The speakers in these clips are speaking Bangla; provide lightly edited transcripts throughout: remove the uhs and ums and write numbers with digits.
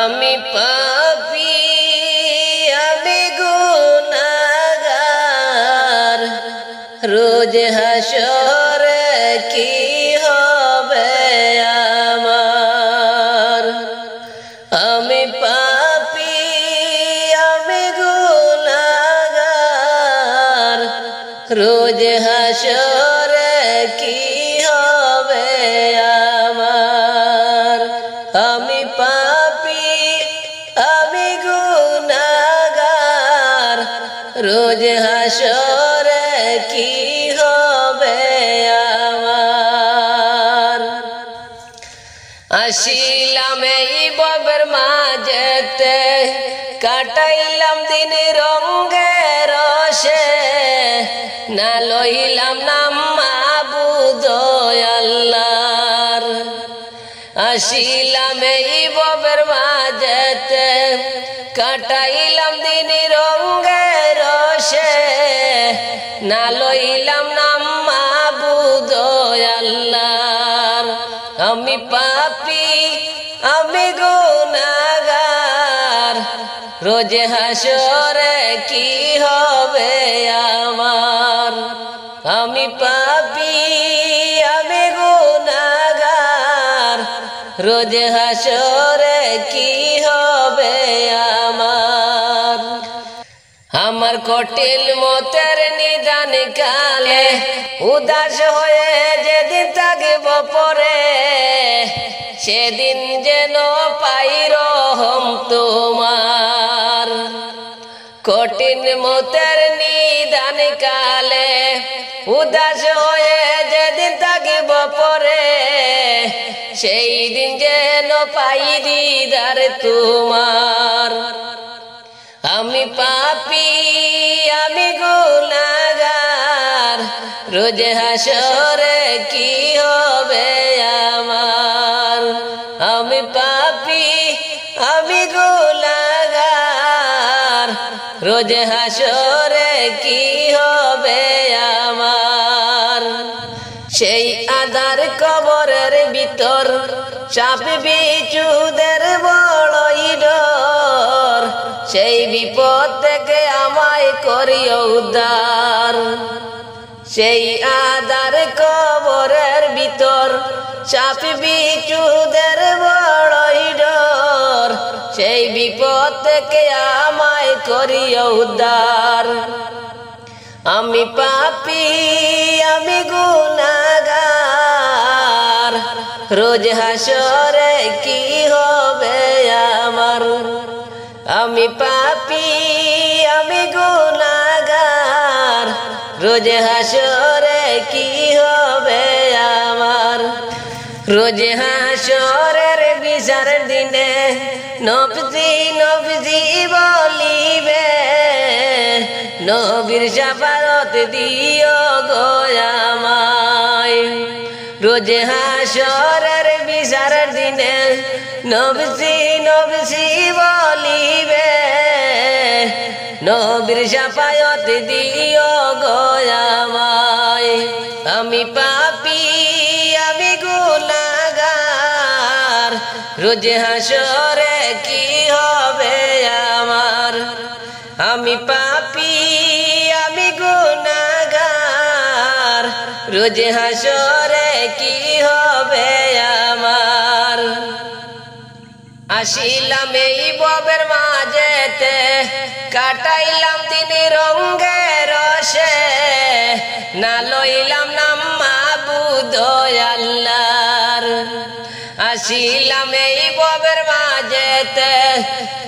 আমি পাপী আমি গুনাহগার রোজ হাসরে কি হবে আমার আমি পাপী আমি গুনাহগার রোজ হাসরে কি হবে আমার আমি পাপী আমি গুনাহগার রোজ হাসরে কি হবে আমার আসিলাম এই ভবের মাঝেতে কাটাইলাম দিন রঙে রসে না লইলাম নাম মাবুদ আল্লাহর আসিলাম এই ভবের মাঝেতে কাটাইলাম দিন রঙে রসে না লইলাম নাম মাবুদ আল্লাহর আমি পাপী আমি গুনাহগার রোজ হাসরে কি হবে আমার আমি পাপী আমি গুনাহগার রোজ হাসরে কি হবে আমার আমার কঠিন মতের নিদান কালে উদাস হয়ে যেদিন থাকব পরে সেদিন যেন পাই রহম তোমার কঠিন মতের নিদান কালে উদাস হয়ে যেদিন থাকব পরে সেই দিন যেন পাই দিদার তোমার আমি পাপী আমি গুনাহগার রোজ হাসরে কি হবে আমার আমি পাপী আমি গুনাহগার রোজ হাসরে কি হবে আমার সেই আধার কবরের ভিতর সাপ বিচ্ছুদের বড়ই ডর সেই বিপদ থেকে আমায় করিও উদ্ধার সেই আধার কবরের ভিতর সাপ বিচ্ছুদের বড়ই ডর সেই বিপদ থেকে আমায় করিও উদ্ধার আমি পাপী আমি গুনাহগার রোজ হাসরে কি হবে আমার আমি পাপী আমি গুনাহগার রোজ হাসরে কি হবে আমার রোজ হাসরের বিচার দিনে নবজি নবজি বলিবে নবীর শাফাআত দিও গো আমায় রোজ হাসরের বিচার দিনে নবজি নবজি বলিবে নবীর শাফাআত দিও গো আমায় আমি পাপী আমি গুনাহগার রোজ হাসরে কি হবে আমার আমি পাপী আমি গুনাহগার রোজ হাসরে কি হবে আমার আসিলাম এই ভবের মাঝেতে কাটাইলাম দিন রঙে রসে না লইলাম নাম মাবুদ আল্লাহর আসিলাম এই ভবের মাঝেতে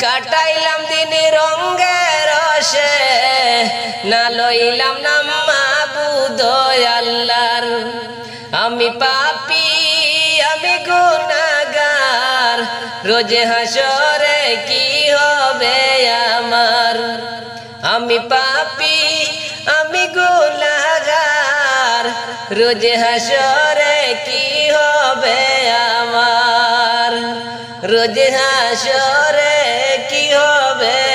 কাটাইলাম দিন রঙে রসে না লইলাম নাম মাবুদ আল্লাহর আমি পাপী আমি গুনাহগার রোজ হাসরে কি হবে আমার আমি পাপী আমি গুনাহগার রোজ হাসরে কি হবে আমার রোজ হাসরে কি হবে